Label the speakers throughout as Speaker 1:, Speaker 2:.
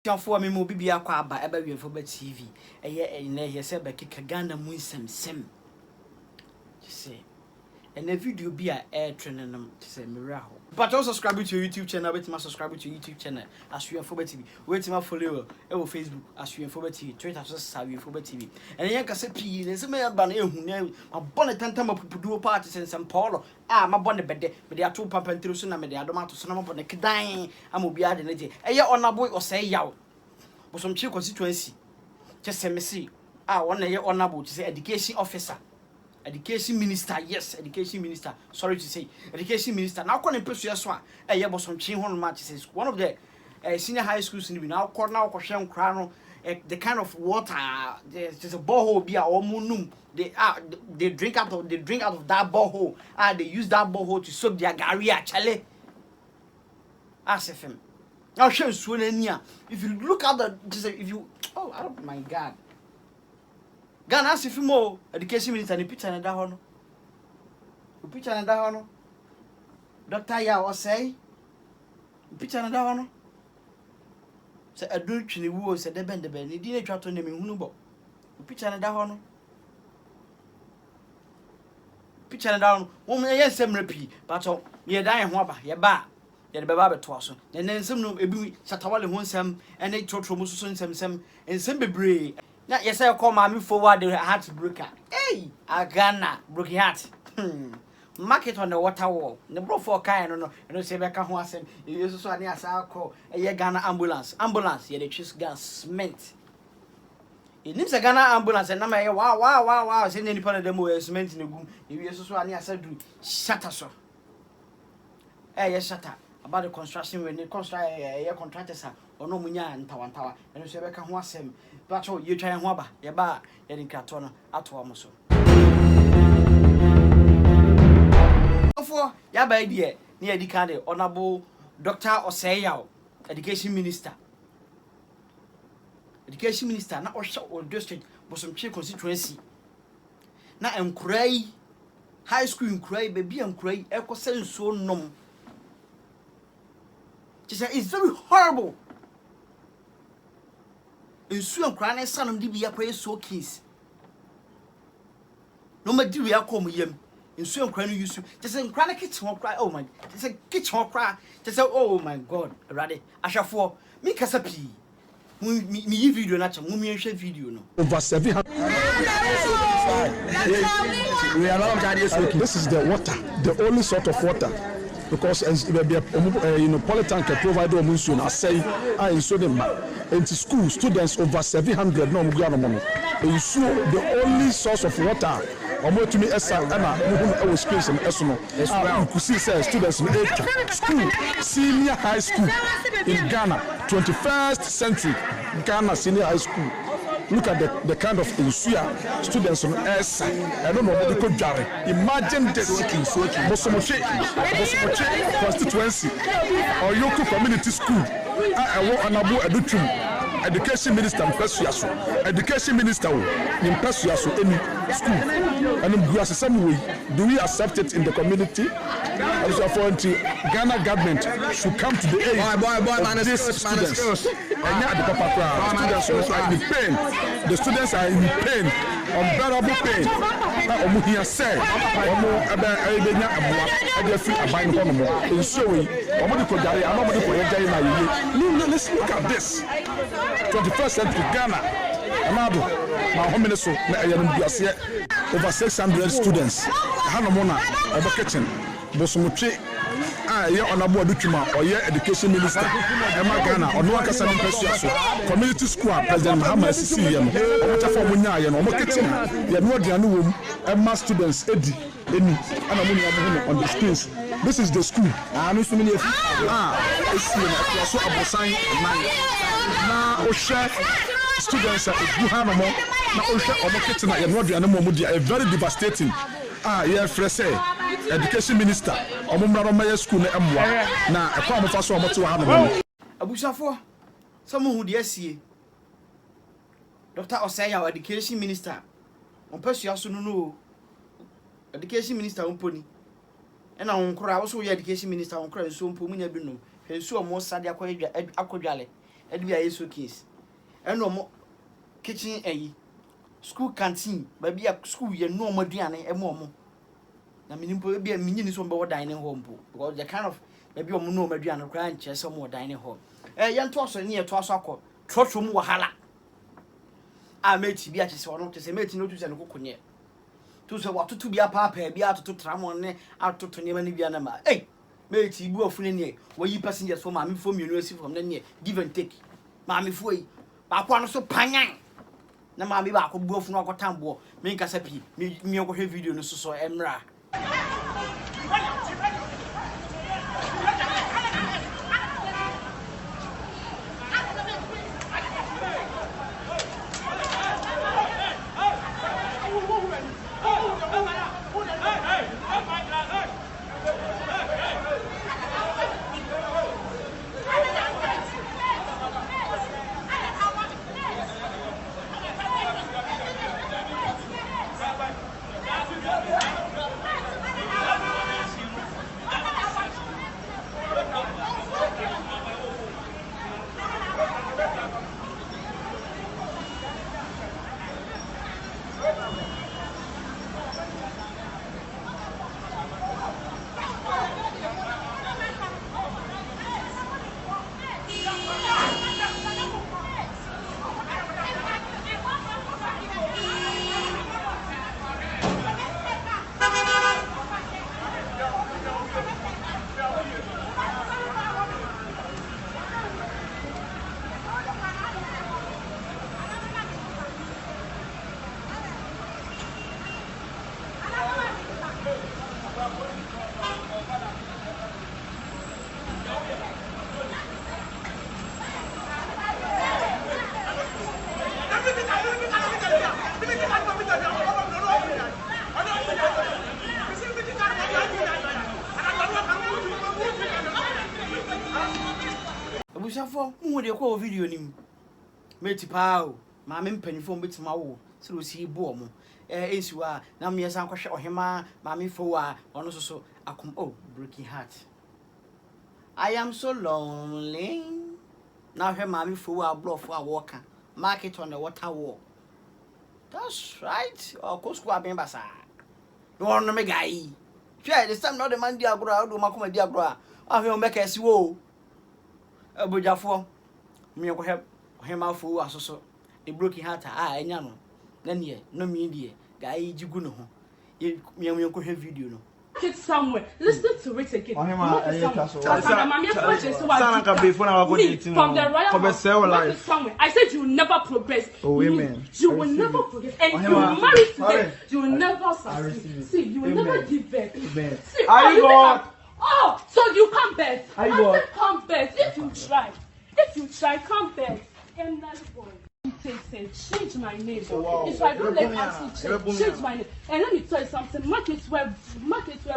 Speaker 1: Tiafo me mo bibia kwa aba eba Wiemfoo Ba TV. Na ye se be keka Ghana mu nsem. You see. And the video be a training them to say miracle. But also subscribe to your YouTube channel, wait to subscribe to your YouTube channel as Wiemfoo Ba TV. Wait to follow on Facebook as Wiemfoo Ba TV, Twitter as Wiemfoo Ba TV. And then can say P, there's a man ban ehun a bonnet tantama pudu parties in San Paulo. My bonnet bed, but they are two pump and through Suname, they are domato sonoma on the Kidine, and will be added in a year on a boy or say yaw. But some chill constituency. Just say me see. 1 year honorable to say education officer. Education minister, yes, education minister. Sorry to say, education minister. Now, calling person as well. Yeah, but some change on matches. One of the senior high schools in the now question crown. The kind of water, there's a borehole be or munum. They drink out of that borehole. They use that borehole to soak their garia chale. Ask him. Now, show Swinenia. If you look at oh my God. Ghana si fimo education minister ni picture na da ho no. Picture na da ho no. Dr. Ya o say picture na da ho no. Se adun twini wu o se de ben ni di na twato na me hunu bo. Picture na da ho no. Picture na da ho no. Wo me ye nsem repi, but ye dan ho aba, ye ba ye de beba beto so. Na nsem no ebi Shatta Wale ho nsem ene TROTRO muso so nsem nsem bebre. Na yes I call mommy forward the heartbreaker. Hey, Ghana broken heart. Market on the water wall. The bro for kind no say be ka ho asem. You so ani asa call e Ghana ambulance. Ambulance ye the choose gas cement. It needs a Ghana ambulance and na me wow say any part of them cement in gum. You so ani asa do Shatta so. Yes Shatta about the construction when the contractors are or no munya ntawantawa. And so be ka ho asem. But you try and waba, ya ba, ya dinkatona, atwa moso. For ya ba idea, near the candle, honorable Dr. Oseyao, education minister. Education minister, not or district, but some chief constituency. Now I'm cray, high school cray, baby and cray, echo sense so numb. She said, it's very horrible. Nsu ankra na sanom di bia kwa so case no ma di ria kom yam nsu ankra no yusu just ankra na kitchen okra oh my just a kitchen okra just oh my God rade ahwafo mi kasa pi mi video na cha mi hwe video no
Speaker 2: over 700 this is the water, the only sort of water. Because polytank provide them soon. I say I so them into school students over 700 no mugu the only source of water. To me I was space and you could see students in 8th school, senior high school in Ghana, 21st century Ghana senior high school. Look at the kind of students on S.H.S. I don't know what they could do. Imagine this Mosomoche constituency or Yoko community school. I want an abu edutum. Education minister in Pesuaso. Education minister in Pesuaso any school. And in some way, do we accept it in the community? Also for Ghana government should come to the aid of these students. And now the Papa students are in pain. The students are in pain, unbearable pain. Omuhia said, Omo Abenya Abua, and free a buying home. In showing, Omodi Kojari, and nobody for your let's look at this. 21st century Ghana, Amado, my home minister, over 600 students. Hanamona, over kitchen, Bosomuchi. On board document or education minister, Emma Ghana, or no Casan Pesuaso, community school, President Muhammad Sicilian, or for Munya, or Moketin, you know the new Emma students, Eddie, and on the screens. This is the school. I'm not familiar. It's so a sign. Now, students are Buhanamo, now, or Moketin, and what the animal would be very devastating. Yeah, fresh education minister omumra my school na emwa na ekwa mofa so omoto ha no
Speaker 1: abusafo samu hu de asie Dr. Oseyao education minister on pesua so no education minister omponi ena onkora wo so education minister onkora nso ompo munya bi no hensu omo sade akodwale e be a showcase e no mo kitchen ayi school canteen ba bia school ye no mo aduane e mo na minimpo bia minyini so mbe dining hall mpo because the kind of maybe omo no aduane kra nche so mo dining hall ye nto so ne ye to so akọ TROTRO mu wahala a meti bia chese ono chese meti no tu se no kokonye tu se watoto bia papa bia atoto tramon ne atoto ne mani bia na ma meti bu afune ne wayi passengers for ma me for mienu asi from ne give and take ma me fo yi ba kwa no so panyan na ma me ba ko bu afunu akotambo me nkasa pi me ko hwe video no so emra Abusafo mu de ko video nim meti pao ma me mpanifo betima wo se ro si bo mo ensiwa na me san kwhwe ohema ma me fo wa ono so akom broken heart. I am so lonely. Now her ma me fo wa bluff wa walker market on the water wall. That's right. Of course ko abin basa. No one me guy. Try this time not the man dia agro do makoma dia agro ahwe o make esi wo. Abujafo me ko hema fo asoso e broken heart enya no na ne no me die guy jigu no ho me ko hwe video no
Speaker 3: it somewhere listen to it again from the royal somewhere I said you will never progress.
Speaker 2: Women
Speaker 3: you will never progress and you will marry today you will never succeed. See you will never give birth. See, are you God? Oh, so you come back. I said come back. If you try, come back. And that's boy. Change my name. If I don't let you change my name. And let me tell you something. Market where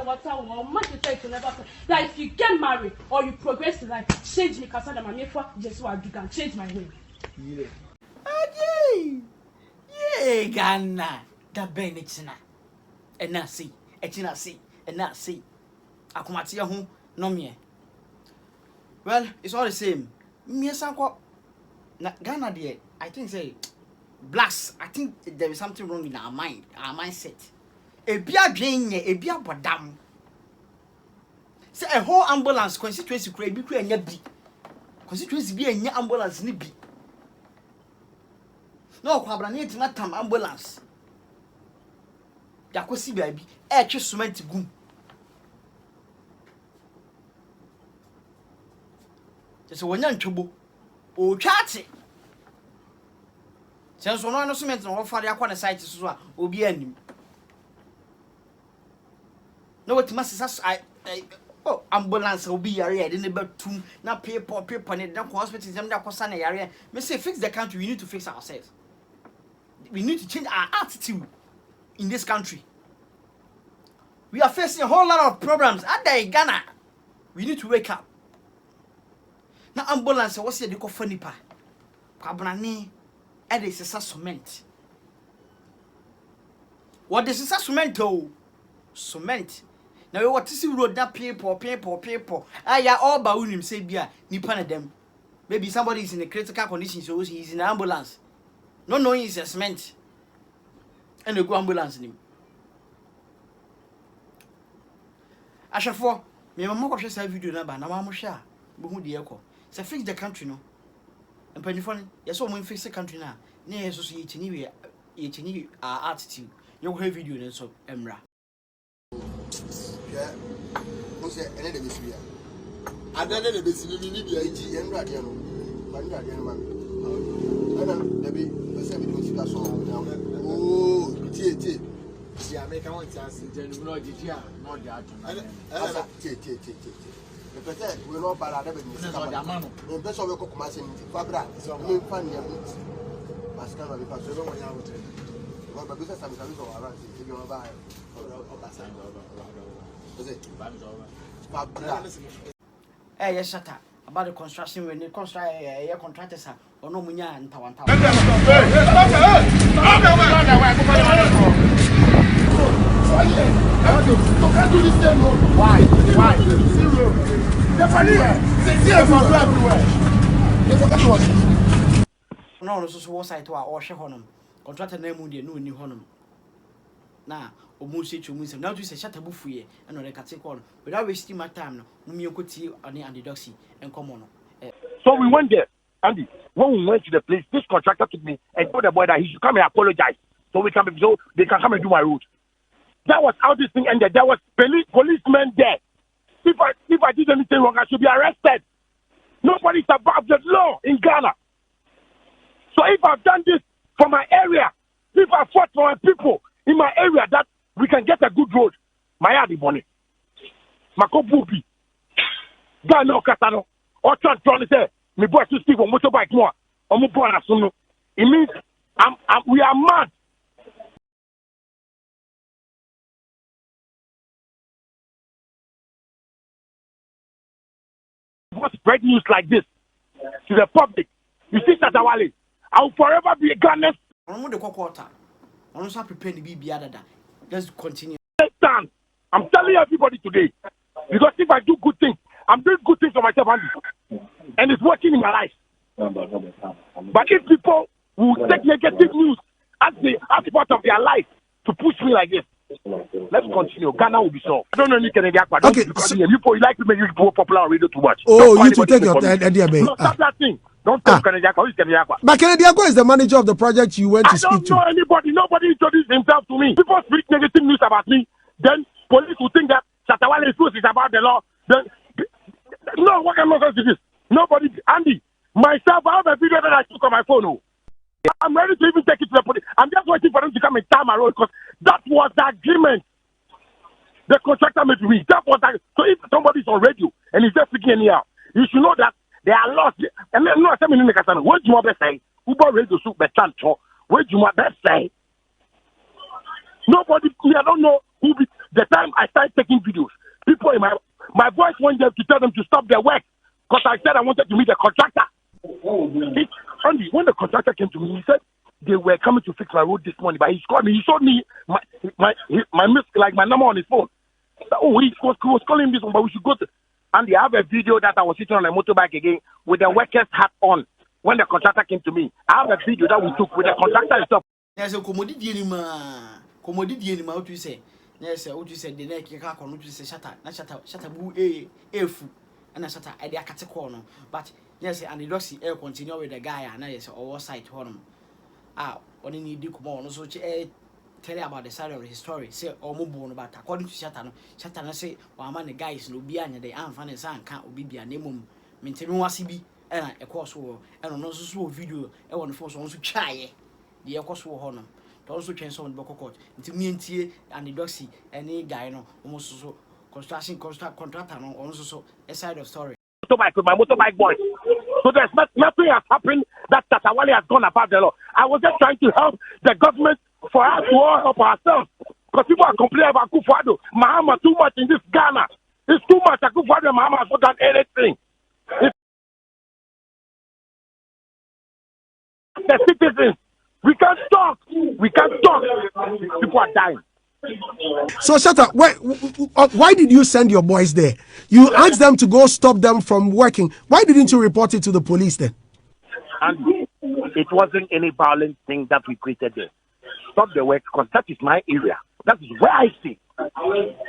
Speaker 3: water or market where you never. Like if you get married or you progress in life, change me. Cause I'm a for just what you can change my name.
Speaker 1: Yeah, Ghana. Da Benitina. And now see. And now see. Akumati ho no me. Well, it's all the same. Me sanko na Ghana there. I think say blacks. I think there is something wrong in our mindset. Ebia dwenye, ebia bodam. Say a whole ambulance constituency kura bi kura nya bi. Constituency bi enya ambulance ni bi. No kwabra na etima tam ambulance. Yakosi bia bi e twe cement gum. So when you trouble, oh chatty. Since one no cement no for the aqua site so will be any. No, what must ambulance will be area, then about two, not paper, and then hospitals, and that was an area. May say fix the country, we need to fix ourselves. We need to change our attitude in this country. We are facing a whole lot of problems at the Ghana. We need to wake up. Na ambulance was the ko fanipa kwabrane e de sesa cement what the sesa cement cement na we what see road that people aya all ba unim say bia nipa na dem Maybe somebody is in a critical condition, so he's in an ambulance. Not knowing it's a cement. And they go ambulance in him. Ashafo, me mama ko hwesa video na ba na mama hwa bo hu de ekọ. Se fix the country no. Empanifo ne, ye so mo fix the country na. Na ye so ye chini attitude. You go video ne so emra.
Speaker 4: Yeah. Mo se ene de besi ya. Adane de besi ni ni bia iji emra de no. Ba ni ade no ma. Ana de bi pese mi do sika so. Oh, tie. Si America won ti ase jenu no jiji a no de adun. Tie. Le pete we no bala de be ni sika. No be so we ko kuma se ni fabra. Me fan ni abu. Pascal va be pa so no ya wote. Ba ba bisa sam so ara ti bi no ba.
Speaker 1: Hey, yes, Shatta. About the construction when the construct contractors are or no munya and Tawanta. Why? Zero. No, so was I to our Honum. Contractor name would you know in Honum. Now, almost say to myself, now to say Shatta Wale and on the category without wasting my time. No, Miyoko and the Dosty and come on.
Speaker 5: So we went there, Andy. When we went to the place, this contractor took me and told the boy that he should come and apologize so they can come and do my road. That was how this thing ended. There was policemen there. If I did anything wrong, I should be arrested. Nobody's above the law in Ghana. So if I've done this for my area, if I fought for my people in my area that we can get a good road, my yard is money. Mako Bubi. Ghana Okatano. Or trying to say, me boy to speak on motorbike more. It means we are mad. What spread news like this to the public? You see, Shatta Wale, I will forever be a Ghanaian.
Speaker 1: I'm the quarter. I'm not prepared to be other. Let's continue.
Speaker 5: I'm telling everybody today, because if I do good things, I'm doing good things for myself, and it's working in my life. But if people will take negative news as part of their life to push me like this, let's continue. Ghana will be solved. I don't know any Canadian.
Speaker 2: Okay,
Speaker 5: you like to make you popular on radio too much.
Speaker 2: Oh, you to take your idea, babe.
Speaker 5: No, stop that thing. Don't tell Canadian.
Speaker 2: But Canadian is the manager of the project you went to speak to.
Speaker 5: I don't know anybody. Nobody introduced himself to me. People speak negative news about me. Then police will think that Shatta Wale is about the law. Then no, what kind of nonsense is this? Nobody, Andy, myself, I have a video that I took on my phone. Oh. I'm ready to even take it to the police. I'm just waiting for them to come and tie my road because that was the agreement the contractor made with me. That was that. So if somebody's on radio and he's just speaking anyhow, you should know that they are lost. And then, no, I'm saying, what do you want to say? Uber radio soup, but what do you want to say? Nobody, I don't know who be, the time I started taking videos, people in my voice went there to tell them to stop their work because I said I wanted to meet the contractor. Andy, when the contractor came to me, he said they were coming to fix my road this morning, but he called me. He showed me my number on his phone. Oh, he was calling this one, but we should go to. And I have a video that I was sitting on a motorbike again with the worker's hat on when the contractor came to me. I have a video that we took with the contractor himself.
Speaker 1: There's a commodity anymore. What you say? Yes, what you said, the neck you can't come to say Shatta Wale, fu, and a Shatta, I dare cut a corner. But yes, and the Dosty air continue with the guy, and I say, or side to him. When you need to come on, so tell you about the side of his story. Say, or more about according to Shatta, say, well, man, the guys no be and the aunt and son can't be a name, maintain one CB, and a course war, and also video, and one force on to try the air course war honor. Also change on the court into me and the Dosty and a guy no almost so construction contractor no also a side of story.
Speaker 5: Motorbike with my motorbike boys. So there's nothing has happened that Shatta Wale has gone above the law. I was just trying to help the government for us to all help ourselves. Because people are complaining about Akufo-Addo. Mahama too much in this Ghana. It's too much. Akufo-Addo and Mahama has not done anything. The citizens. We can't talk. People are dying.
Speaker 6: So Shatta, why did you send your boys there? You asked them to go stop them from working. Why didn't you report it to the police then?
Speaker 5: And it wasn't any violent thing that we created there. Stop the work because that is my area. That is where I stay.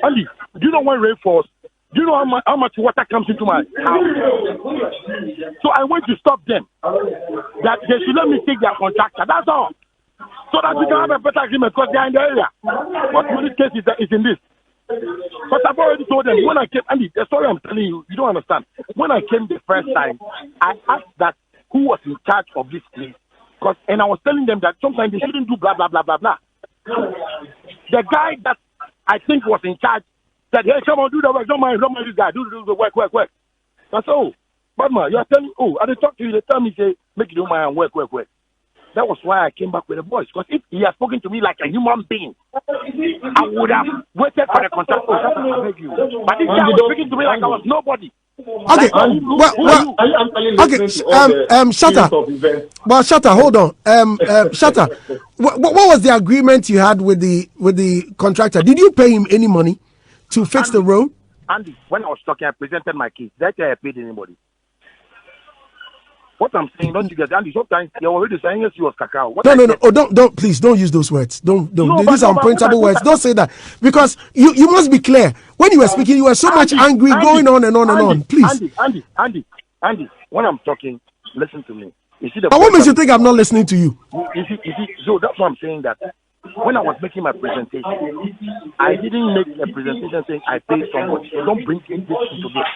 Speaker 5: Andy, do you know when rain falls? Do you know how much water comes into my house? So I went to stop them. That they should let me take their contractor. That's all. So that we can have a better agreement because they are in the area. But in this case is in this. But I've already told them when I came, Andy, the story I'm telling you, you don't understand. When I came the first time, I asked that who was in charge of this place. And I was telling them that sometimes they shouldn't do blah, blah, blah, blah, blah. The guy that I think was in charge said, hey, come on, do the work. Don't mind this guy. Do the work. I said, oh, but man, you are telling me, I didn't talk to you. They tell me, say, make you do my work. That was why I came back with the voice. Because if he had spoken to me like a human being, I would have waited for the contract. But this guy was speaking to me like I was nobody.
Speaker 6: Okay, Shatta. Well, Shatta, hold on. Shatta, what was the agreement you had with the contractor? Did you pay him any money to fix the road?
Speaker 5: Andy, when I was talking, I presented my case. That I paid anybody. What I'm saying, don't you get Andy? Sometimes you're already saying yes, you was cacao.
Speaker 6: No. Oh, don't please don't use those words. Don't. These are unprintable words. Don't say that because you must be clear. When you were speaking, you were so much angry, going on and on. Please,
Speaker 5: Andy. When I'm talking, listen to me. You see
Speaker 6: but what makes you think I'm not listening to you?
Speaker 5: You see, so that's why I'm saying that. When I was making my presentation, I didn't make a presentation saying I paid somebody. So don't bring this into this.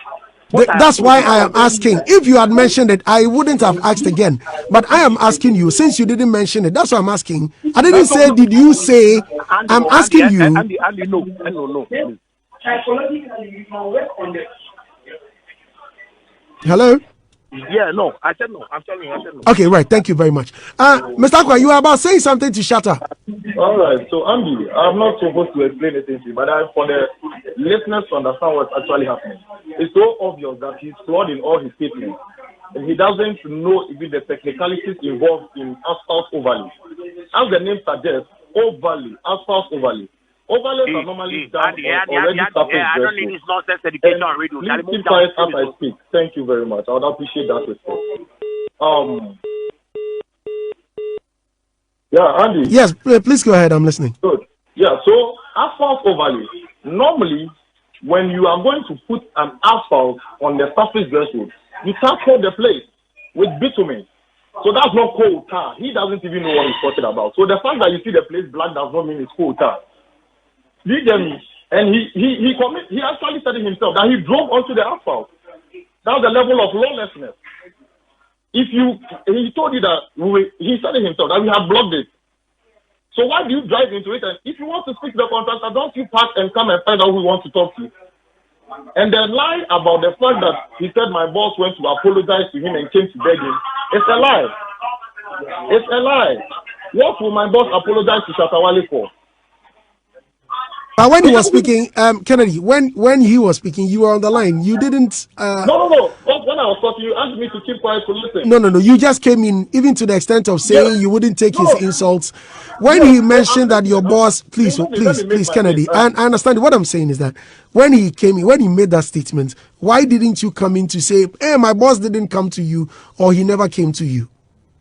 Speaker 6: That's why I am asking. If you had mentioned it, I wouldn't have asked again. But I am asking you, since you didn't mention it, that's why I'm asking. I didn't say, did you say? I'm asking you.
Speaker 5: Andy, no.
Speaker 6: Hello?
Speaker 5: Yeah, no. I said no. I'm telling you, I said no.
Speaker 6: Okay, right. Thank you very much. Mr. Akwa, you were about saying something to Shatta.
Speaker 7: All right. So, Andy, I'm not supposed to explain anything to you, but for the listeners to understand what's actually happening, it's so obvious that he's flawed in all his statements. And he doesn't know even the technicalities involved in asphalt overlay. As the name suggests, asphalt overlay. Overlays are normally done already surface.
Speaker 5: I don't need this nonsense education on radio.
Speaker 7: Please keep quiet as I speak. Thank you very much. I would appreciate that response. Yeah, Andy.
Speaker 6: Yes, please go ahead. I'm listening.
Speaker 7: Good. Yeah, so asphalt overlay. Normally, when you are going to put an asphalt on the surface vessel, you tackle the place with bitumen. So that's not coal tar. He doesn't even know what he's talking about. So the fact that you see the place black does not mean it's coal tar. You get me? And he actually said it himself that he drove onto the asphalt. That's the level of lawlessness. He told you that he said it himself that we have blocked it. So why do you drive into it? And if you want to speak to the contractor, don't you park and come and find out who wants to talk to you? And the lie about the fact that he said my boss went to apologize to him and came to beg him, it's a lie. It's a lie. What will my boss apologize to Shatta Wale for?
Speaker 6: But when he was speaking, Kennedy, when he was speaking, you were on the line. You didn't.
Speaker 7: No. When I was talking, you asked me to keep quiet to listen.
Speaker 6: No. You just came in, even to the extent of saying you wouldn't take his insults. When he mentioned that your boss, please, Kennedy, I understand. What I'm saying is that when he came in, when he made that statement, why didn't you come in to say, hey, my boss didn't come to you, or he never came to you?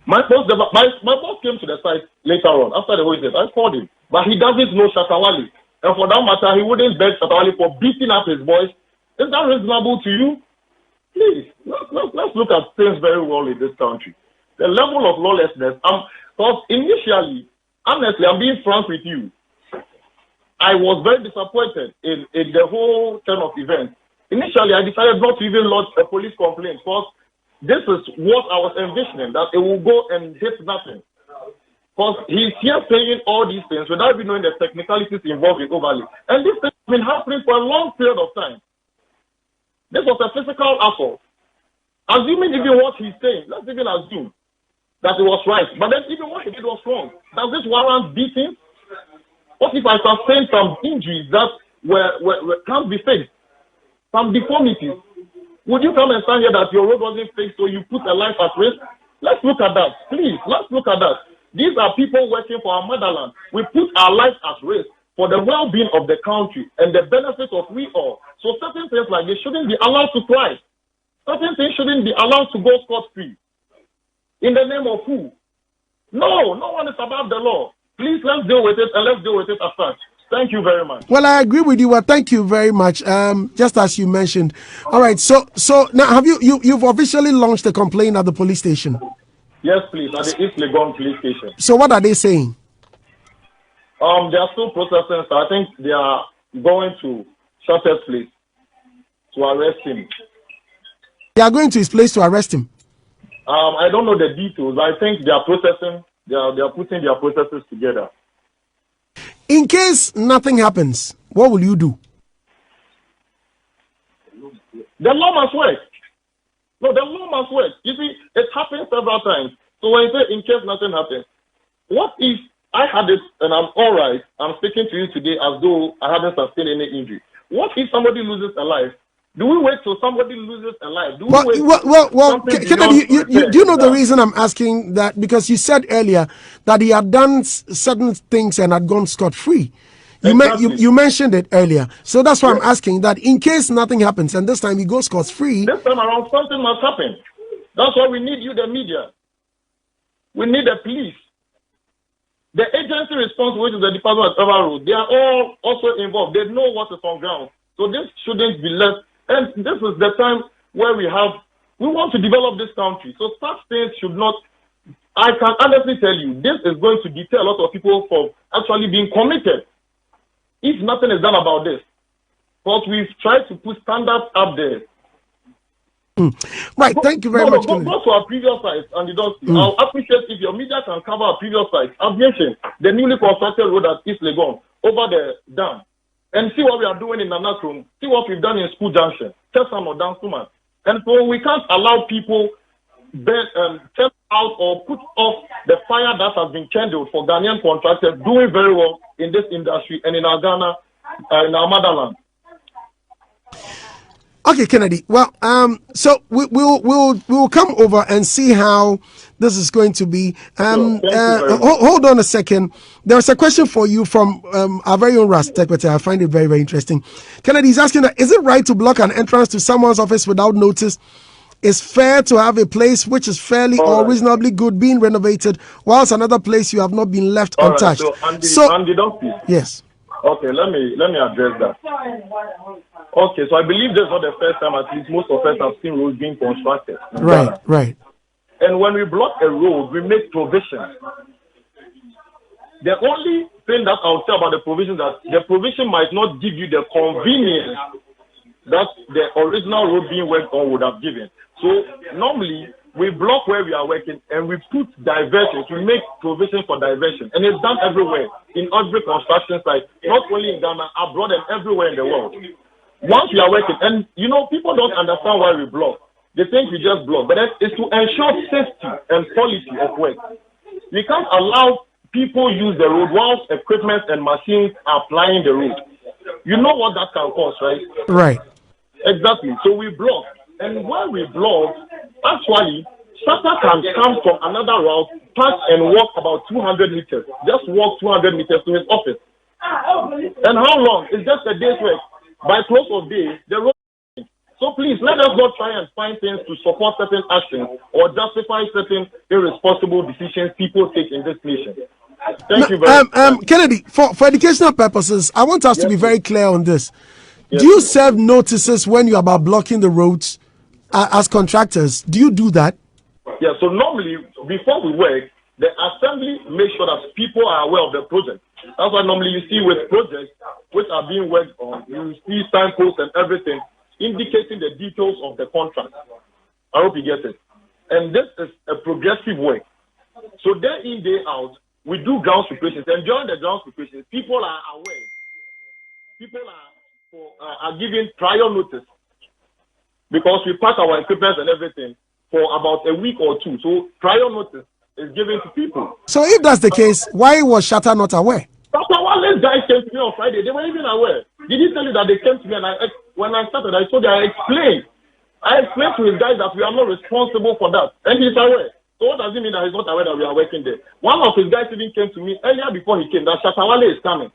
Speaker 7: My boss came to the site later on, after the whole event. I called him, but he doesn't know Shatta Wale. And for that matter, he wouldn't beg Shatta Wale for beating up his boys. Is that reasonable to you? Please, let's look at things very well in this country. The level of lawlessness, because initially, honestly, I'm being frank with you, I was very disappointed in the whole turn of events. Initially, I decided not to even lodge a police complaint because this is what I was envisioning, that it will go and hit nothing. Because he's here saying all these things without even knowing the technicalities involved in overlay. And this thing has been happening for a long period of time. This was a physical assault. Assuming even what he's saying, let's even assume that it was right. But then even what he did was wrong. Does this warrant beating? What if I sustained some injuries that can't be fixed? Some deformities? Would you come and stand here that your road wasn't fixed so you put a life at risk? Let's look at that. Please, let's look at that. These are people working for our motherland. We put our lives at risk for the well-being of the country and the benefit of we all. So certain things like this shouldn't be allowed to thrive. Certain things shouldn't be allowed to go scot-free. In the name of who? No one is above the law. Please, let's deal with it, and let's deal with it as such. Thank you very much.
Speaker 6: Well, I agree with you. Well, thank you very much. Just as you mentioned. All right. So now have you've officially launched a complaint at the police station?
Speaker 7: Yes, please, at the East Legon police station.
Speaker 6: So what are they saying?
Speaker 7: They are still processing. So I think they are going to Shatta's place to arrest him.
Speaker 6: They are going to his place to arrest him.
Speaker 7: I don't know the details. I think they are processing. They are putting their processes together.
Speaker 6: In case nothing happens, what will you do?
Speaker 7: The law must work. No, the law must work. You see, it happens several times. So when you say in case nothing happens, what if I had it and I'm all right? I'm speaking to you today as though I haven't sustained any injury. What if somebody loses a life? Do we wait till somebody loses a life? Do we wait
Speaker 6: Kennedy, you know the reason I'm asking that? Because you said earlier that he had done certain things and had gone scot-free. You mentioned it earlier. So that's why I'm asking that in case nothing happens and this time he goes scot-free.
Speaker 7: This time around, something must happen. That's why we need you, the media. We need the police. The agency responsible, which is the Department of Urban Road, they are all also involved. They know what is on ground. So this shouldn't be left. And this is the time where we want to develop this country. So such things should not, I can honestly tell you, this is going to deter a lot of people from actually being committed if nothing is done about this. But we've tried to put standards up there.
Speaker 6: Right, thank you very much.
Speaker 7: Go to our previous sites and the Dosty. I'll appreciate if your media can cover our previous sites. I've mentioned the newly constructed road at East Legon over the dam. And see what we are doing in Nanakrum. See what we've done in School Junction. Tessan or Dansuman. And so we can't allow people take out or put off the fire that has been kindled for Ghanaian contractors doing very well in this industry and in our Ghana, in our motherland.
Speaker 6: Okay, Kennedy. Well, so we'll come over and see how this is going to be. Hold on a second. There's a question for you from our very own Ras Tekpete. I find it very, very interesting. Kennedy is asking that, is it right to block an entrance to someone's office without notice? It's fair to have a place which is fairly or reasonably good being renovated, whilst another place you have not been left untouched.
Speaker 7: Andy,
Speaker 6: yes.
Speaker 7: Okay, let me address that. Okay, so I believe this is not the first time, at least most of us have seen roads being constructed.
Speaker 6: Right.
Speaker 7: And when we block a road, we make provisions. The only thing that I'll say about the provision that the provision might not give you the convenience that the original road being worked on would have given. So normally we block where we are working and we put diversions. We make provision for diversion, and it's done everywhere in every construction site, not only in Ghana, abroad, and everywhere in the world. Once we are working, and people don't understand why we block. They think we just block, but it's to ensure safety and quality of work. We can't allow people use the road whilst equipment and machines are plying the road. You know what that can cause, right?
Speaker 6: Right.
Speaker 7: Exactly. So we block. And when we block, actually, Shatta can come from another route, pass and walk about 200 meters. Just walk 200 meters to his office. And how long? It's just a day's work. By close of day, the road. So please, let us not try and find things to support certain actions or justify certain irresponsible decisions people take in this nation. Thank you very much.
Speaker 6: Kennedy, for educational purposes, I want us to be very clear on this. Do you serve notices when you're about blocking the roads as contractors? Do you do that?
Speaker 7: Yeah, so normally, before we work, the assembly makes sure that people are aware of the project. That's why normally you see with projects which are being worked on, you see signposts and everything indicating the details of the contract. I hope you get it. And this is a progressive work. So day in, day out, we do ground preparations. And during the ground preparations, people are aware. People are given prior notice because we pack our equipment and everything for about a week or two. So prior notice is given to people.
Speaker 6: So if that's the case, why was Shatta not aware?
Speaker 7: Shatta Wale's guys came to me on Friday. They were even aware. Did he tell you that they came to me and when I started, I told you, I explained to his guys that we are not responsible for that. And he's aware. So what does it mean that he's not aware that we are working there? One of his guys even came to me earlier before he came, that Shatta Wale is coming.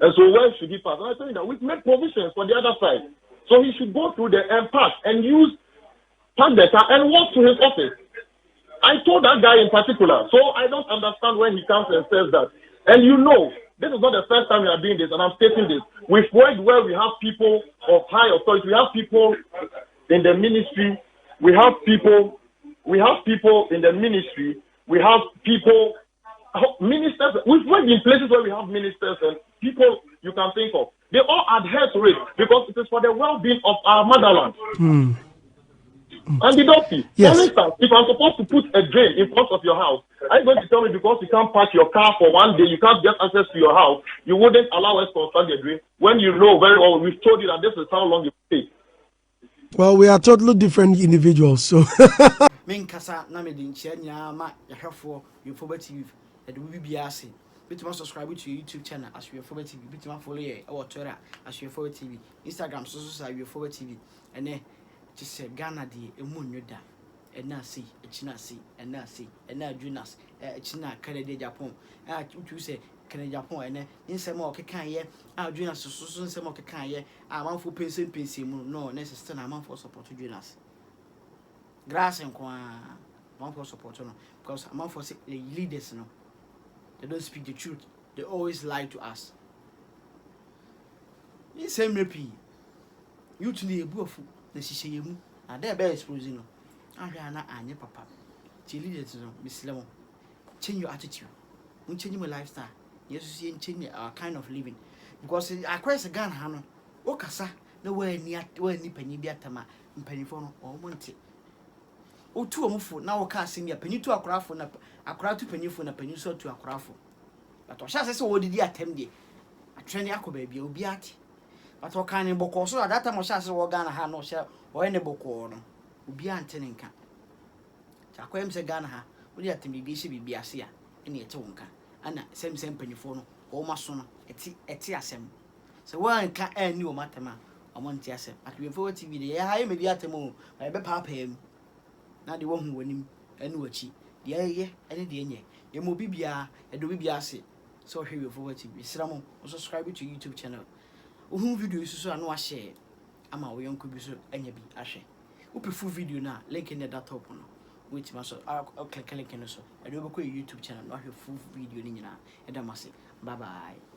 Speaker 7: And so where should he pass? And I tell you that we've made provisions for the other side. So he should go through the pass and use park the car and walk to his office. I told that guy in particular. So I don't understand when he comes and says that. And you know, this is not the first time we are doing this, and I'm stating this. We've worked where we have people of high authority. We have people in the ministry. We have people in the ministry. We have people, ministers. We've worked in places where we have ministers and people you can think of. They all adhere to it because it is for the well-being of our motherland. And the Dosty,
Speaker 6: yes.
Speaker 7: For instance, if I'm supposed to put a drain in front of your house, are you going to tell me because you can't park your car for one day, you can't get access to your house, you wouldn't allow us to construct the drain when you know very well we've told you that this is how long it takes?
Speaker 6: Well, we are totally different individuals, so.
Speaker 1: Menkasa na me din chia nyama yahwefo Wiemfoo Ba TV e de bi ase bituma subscribe to your YouTube channel as Wiemfoo Ba TV bituma follow ye our Twitter as Wiemfoo Ba TV Instagram so Wiemfoo Ba TV ene ti se Ghana de emu nyoda ena see echina see ena see ena Jonas echina Canada Japan utu se Canada Japan ene nsema o kekan ye Jonas so nsema o kekan ye amanfo pensen mu no na sister na amanfo support Jonas grass and one for support no because among for the leaders no they don't speak the truth, they always lie to us. In same repeat you to the bufu the shishemu and their bear exposing no Ariana and papa the leaders no Miss Lemon change your attitude, we change my lifestyle, yes you change our kind of living because I quite a gun hano okasa no way near where ni penny biatama and penny for or monte. O two omufo na wo ka asem ya panyi to akorafo na akora to panyifo na panyi so to akorafo but o sha se wo didi atem de atwene akoba bia obi ate but o kan ne boko so that time o sha se wo Ghana ha no sha o ne boko no obi ante ne nka ta kwem se Ghana ha wo di atem bi hye bibi ase a ene ete wo nka ana sem panyifo no o maso no eti asem se wo nka ani o matema o monte asem at Wiemfoo Ba TV de ya ha e medi atem o be papa am na de wohu wanim enu achi de ayeye ene de enye ye mo bibia edo bibia ase so hwe Wiemfoo Ba TV siramo subscribe to YouTube channel ohu video so anu a share ama wo yonko bi so anya bi ahwe upe full video na link in the top no wait ma so click no so edo be ko YouTube channel no hwe full video ni nyina eda mase bye bye.